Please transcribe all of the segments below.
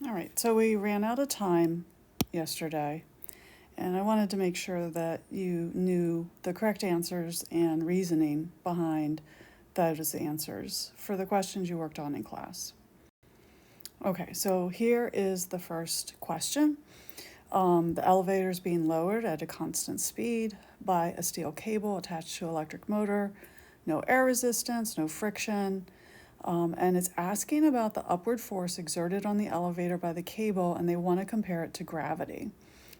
All right, so we ran out of time yesterday, and I wanted to make sure that you knew the correct answers and reasoning behind those answers for the questions you worked on in class. Okay, so here is the first question. The elevator is being lowered at a constant speed by a steel cable attached to an electric motor, no air resistance, no friction, and it's asking about the upward force exerted on the elevator by the cable, and they want to compare it to gravity.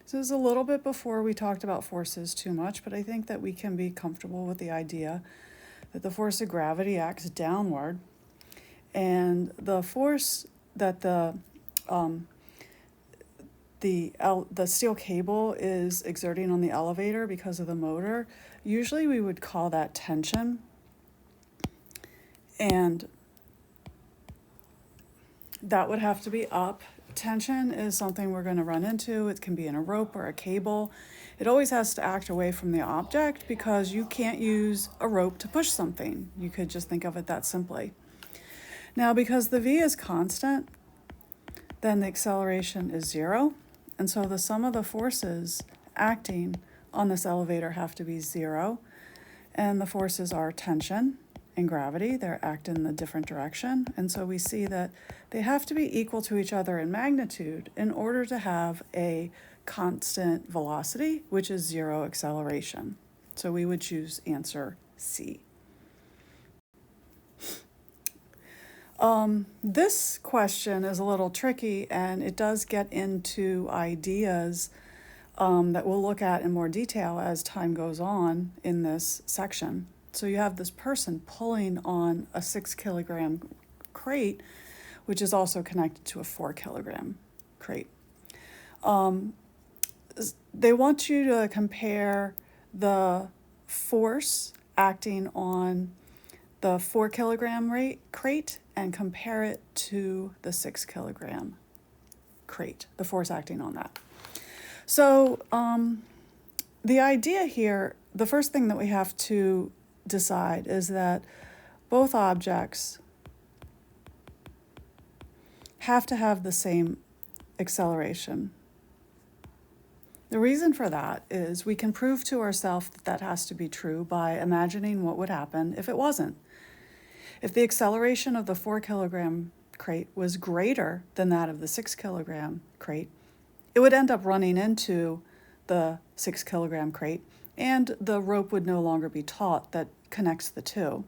So this is a little bit before we talked about forces too much, but I think that we can be comfortable with the idea that the force of gravity acts downward, and the force that the steel cable is exerting on the elevator because of the motor, usually we would call that tension. And that would have to be up. Tension is something we're going to run into. It can be in a rope or a cable. It always has to act away from the object because you can't use a rope to push something. You could just think of it that simply. Now, because the v is constant, then the acceleration is 0. And so the sum of the forces acting on this elevator have to be 0. And the forces are tension and gravity. They're acting in a different direction. And so we see that they have to be equal to each other in magnitude in order to have a constant velocity, which is 0 acceleration. So we would choose answer C. This question is a little tricky, and it does get into ideas that we'll look at in more detail as time goes on in this section. So you have this person pulling on a 6 kilogram crate, which is also connected to a 4 kilogram crate. They want you to compare the force acting on the 4 kilogram crate and compare it to the 6 kilogram crate, the force acting on that. So the idea here, the first thing that we have to decide is that both objects have to have the same acceleration. The reason for that is we can prove to ourselves that that has to be true by imagining what would happen if it wasn't. If the acceleration of the 4 kilogram crate was greater than that of the 6 kilogram crate, it would end up running into the 6 kilogram crate, and the rope would no longer be taut that connects the two.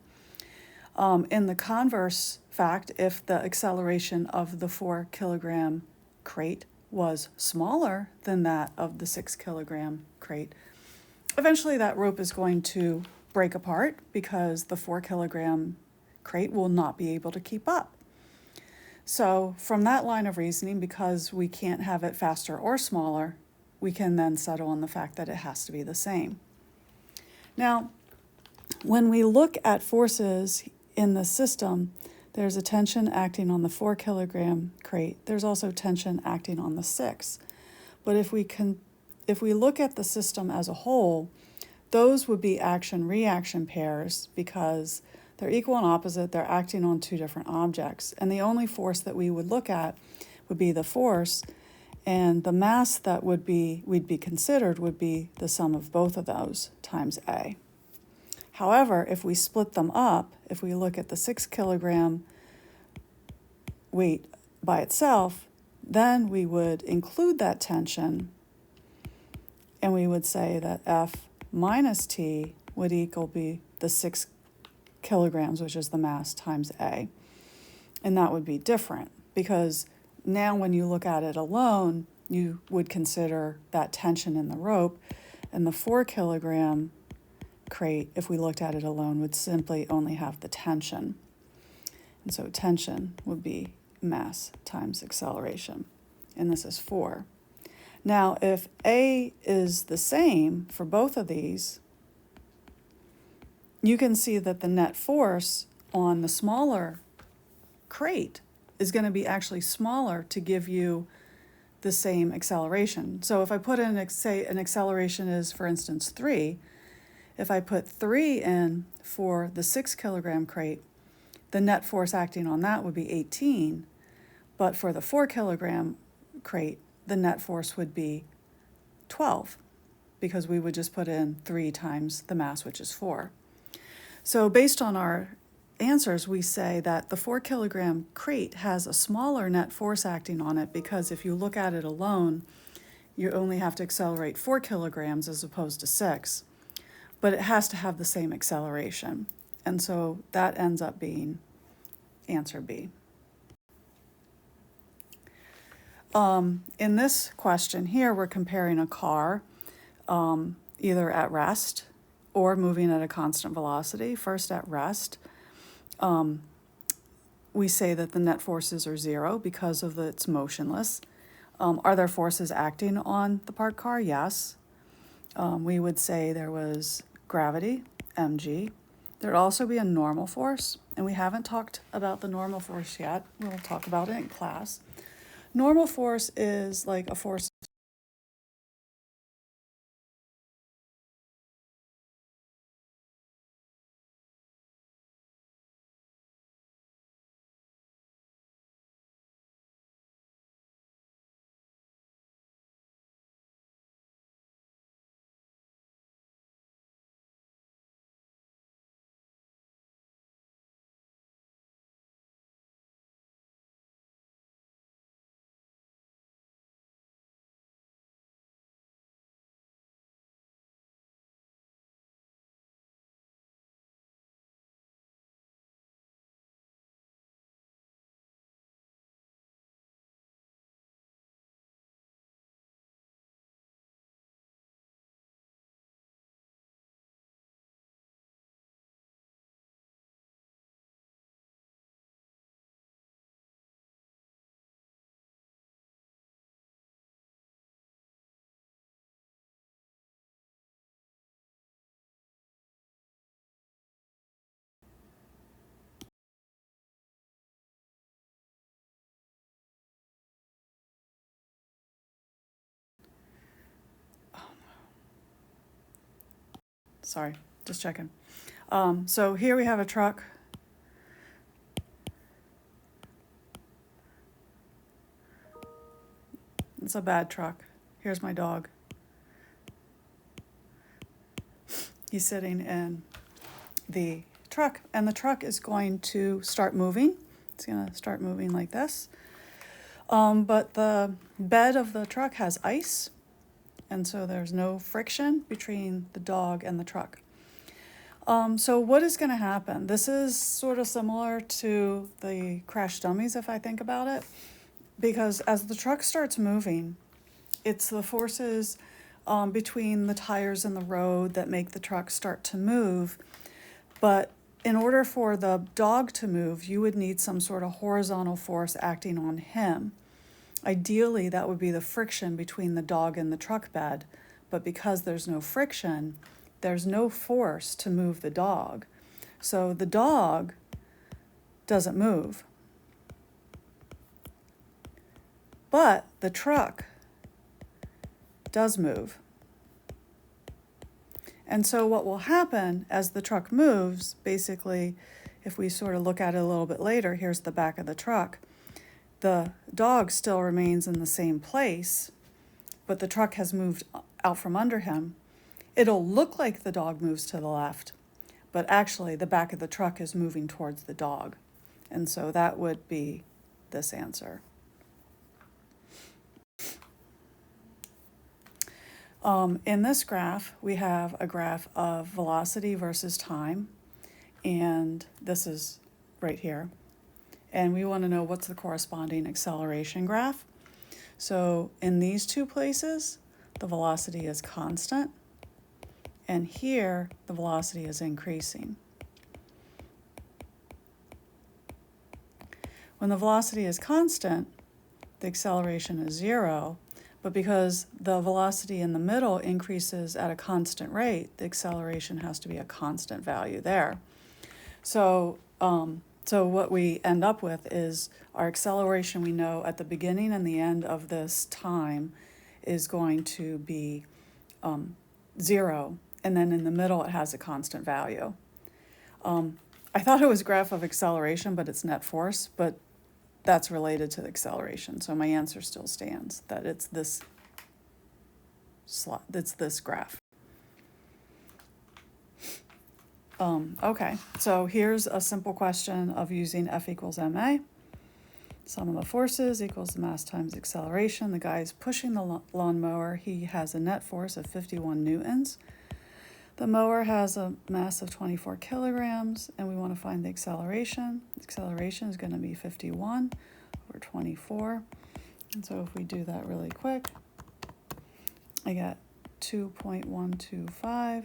In the converse fact, if the acceleration of the 4 kilogram crate was smaller than that of the 6 kilogram crate, eventually that rope is going to break apart because the 4 kilogram crate will not be able to keep up. So from that line of reasoning, because we can't have it faster or smaller, we can then settle on the fact that it has to be the same. Now, when we look at forces in the system, there's a tension acting on the 4 kilogram crate. There's also tension acting on the 6. But if we look at the system as a whole, those would be action-reaction pairs because they're equal and opposite. They're acting on two different objects. And the only force that we would look at would be the force, and the mass that we'd be considered would be the sum of both of those times A. However, if we split them up, if we look at the 6 kilogram weight by itself, then we would include that tension, and we would say that F minus T would equal be the 6 kilograms, which is the mass, times A. And that would be different because now when you look at it alone, you would consider that tension in the rope, and the 4 kilogram crate, if we looked at it alone, would simply only have the tension. And so tension would be mass times acceleration, and this is 4. Now, if A is the same for both of these, you can see that the net force on the smaller crate is going to be actually smaller to give you the same acceleration. So if I put in, say, an acceleration is, for instance, 3, if I put 3 in for the 6 kilogram crate, the net force acting on that would be 18. But for the 4 kilogram crate, the net force would be 12, because we would just put in 3 times the mass, which is 4. So based on our answers, we say that the 4 kilogram crate has a smaller net force acting on it, because if you look at it alone, you only have to accelerate 4 kilograms as opposed to 6, but it has to have the same acceleration. And so that ends up being answer B. In this question here, we're comparing a car either at rest or moving at a constant velocity. First, at rest, we say that the net forces are 0 because of it's motionless. Are there forces acting on the parked car? Yes. We would say there was gravity, mg. There'd also be a normal force, and we haven't talked about the normal force yet. We'll talk about it in class. Normal force is like a force sorry, just checking. So here we have a truck. It's a bad truck. Here's my dog. He's sitting in the truck, and the truck is going to start moving. It's going to start moving like this. But the bed of the truck has ice, and so there's no friction between the dog and the truck. So what is going to happen? This is sort of similar to the crash dummies, if I think about it, because as the truck starts moving, it's the forces between the tires and the road that make the truck start to move. But in order for the dog to move, you would need some sort of horizontal force acting on him. Ideally, that would be the friction between the dog and the truck bed. But because there's no friction, there's no force to move the dog. So the dog doesn't move. But the truck does move. And so what will happen as the truck moves, basically, if we sort of look at it a little bit later, here's the back of the truck. The dog still remains in the same place, but the truck has moved out from under him. It'll look like the dog moves to the left, but actually the back of the truck is moving towards the dog. And so that would be this answer. In this graph, we have a graph of velocity versus time, and this is right here. And we want to know what's the corresponding acceleration graph. So in these two places, the velocity is constant, and here the velocity is increasing. When the velocity is constant, the acceleration is 0, but because the velocity in the middle increases at a constant rate, the acceleration has to be a constant value there. So what we end up with is our acceleration we know at the beginning and the end of this time is going to be 0, and then in the middle it has a constant value. I thought it was graph of acceleration, but it's net force, but that's related to the acceleration. So my answer still stands, that it's this graph. Okay, so here's a simple question of using F equals ma. Sum of the forces equals the mass times acceleration. The guy is pushing the lawnmower. He has a net force of 51 newtons. The mower has a mass of 24 kilograms, and we want to find the acceleration. The acceleration is going to be 51 over 24. And so if we do that really quick, I get 2.125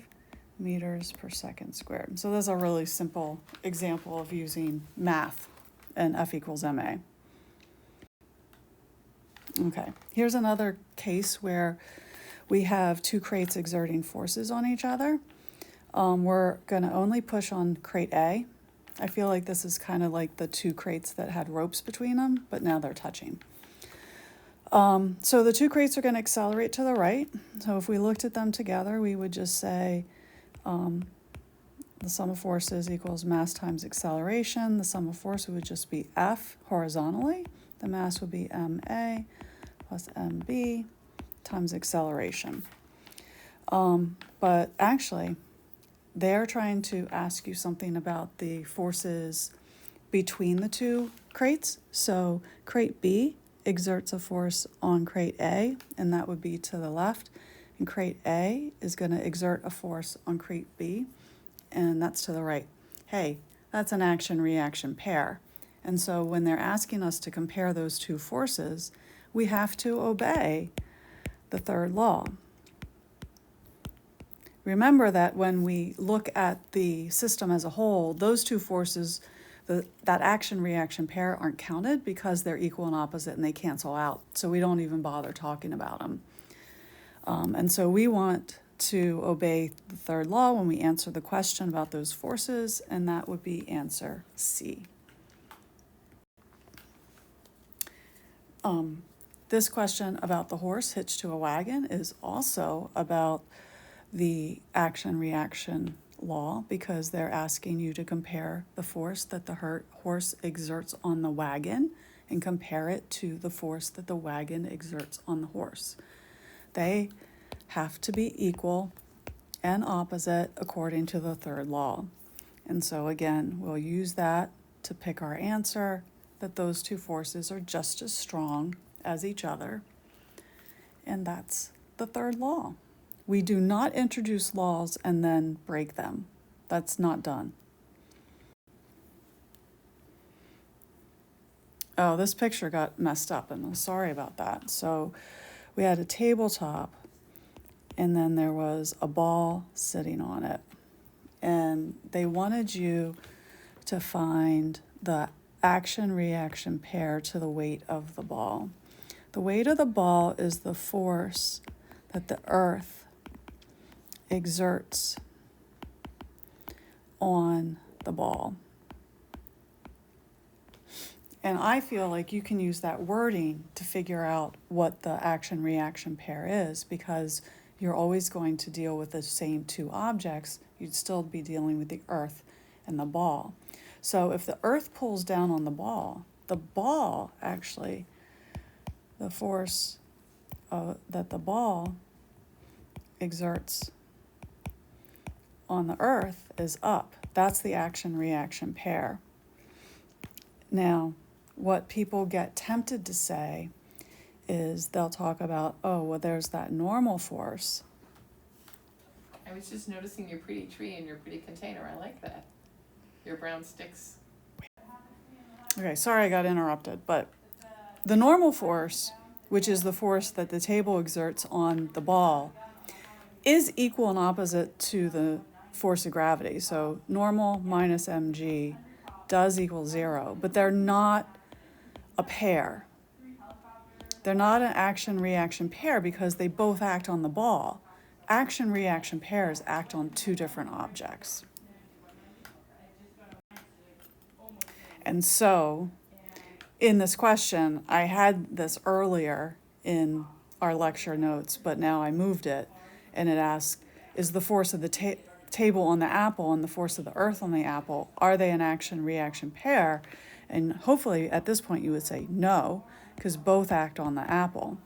meters per second squared. So that's a really simple example of using math and F equals ma. Okay, here's another case where we have two crates exerting forces on each other. We're going to only push on crate A. I feel like this is kind of like the two crates that had ropes between them, but now they're touching. So the two crates are going to accelerate to the right. So if we looked at them together, we would just say the sum of forces equals mass times acceleration. The sum of force would just be F horizontally. The mass would be ma plus mb times acceleration. But actually, they're trying to ask you something about the forces between the two crates. So crate B exerts a force on crate A, and that would be to the left. And crate A is going to exert a force on crate B, and that's to the right. Hey, that's an action-reaction pair. And so when they're asking us to compare those two forces, we have to obey the third law. Remember that when we look at the system as a whole, those two forces, that action-reaction pair, aren't counted because they're equal and opposite and they cancel out. So we don't even bother talking about them. And so we want to obey the third law when we answer the question about those forces, and that would be answer C. This question about the horse hitched to a wagon is also about the action-reaction law, because they're asking you to compare the force that the horse exerts on the wagon and compare it to the force that the wagon exerts on the horse. They have to be equal and opposite according to the third law. And so again, we'll use that to pick our answer, that those two forces are just as strong as each other. And that's the third law. We do not introduce laws and then break them. That's not done. Oh, this picture got messed up, and I'm sorry about that. So we had a tabletop, and then there was a ball sitting on it. And they wanted you to find the action-reaction pair to the weight of the ball. The weight of the ball is the force that the earth exerts on the ball. And I feel like you can use that wording to figure out what the action-reaction pair is, because you're always going to deal with the same two objects. You'd still be dealing with the earth and the ball. So if the earth pulls down on the ball actually, the force that the ball exerts on the earth is up. That's the action-reaction pair. Now, what people get tempted to say is they'll talk about, oh, well, there's that normal force. I was just noticing your pretty tree and your pretty container. I like that. Your brown sticks. Okay, sorry I got interrupted, but the normal force, which is the force that the table exerts on the ball, is equal and opposite to the force of gravity. So normal minus mg does equal 0, but they're not a pair. They're not an action-reaction pair because they both act on the ball. Action-reaction pairs act on two different objects. And so, in this question, I had this earlier in our lecture notes, but now I moved it, and it asks, is the force of the table on the apple and the force of the earth on the apple, are they an action-reaction pair? And hopefully at this point you would say no, because both act on the apple.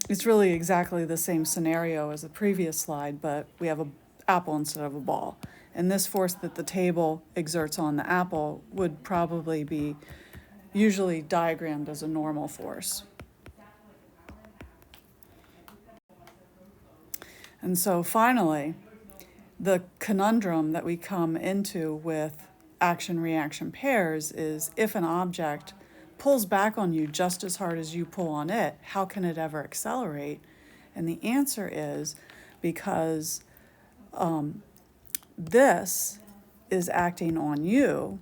It's really exactly the same scenario as the previous slide, but we have an apple instead of a ball. And this force that the table exerts on the apple would probably be usually diagrammed as a normal force. And so finally, the conundrum that we come into with action-reaction pairs is if an object pulls back on you just as hard as you pull on it, how can it ever accelerate? And the answer is because this is acting on you,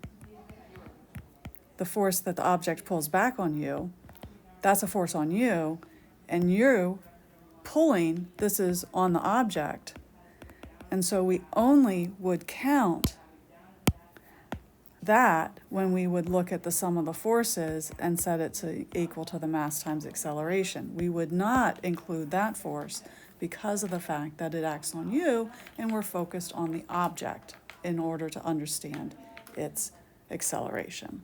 the force that the object pulls back on you, that's a force on you, and you pulling, this is on the object. And so we only would count that when we would look at the sum of the forces and set it to equal to the mass times acceleration. We would not include that force because of the fact that it acts on you and we're focused on the object in order to understand its acceleration.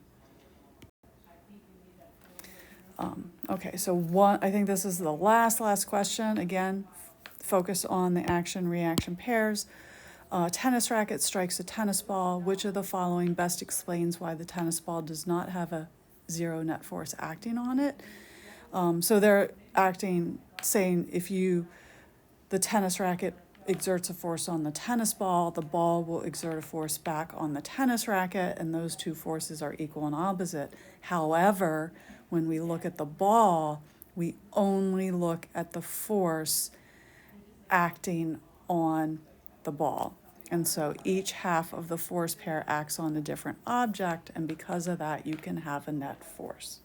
Okay, so I think this is the last question. Again, focus on the action-reaction pairs. Tennis racket strikes a tennis ball. Which of the following best explains why the tennis ball does not have a zero net force acting on it? So they're saying if the tennis racket exerts a force on the tennis ball, the ball will exert a force back on the tennis racket, and those two forces are equal and opposite. However, when we look at the ball, we only look at the force acting on the ball. And so each half of the force pair acts on a different object, and because of that, you can have a net force.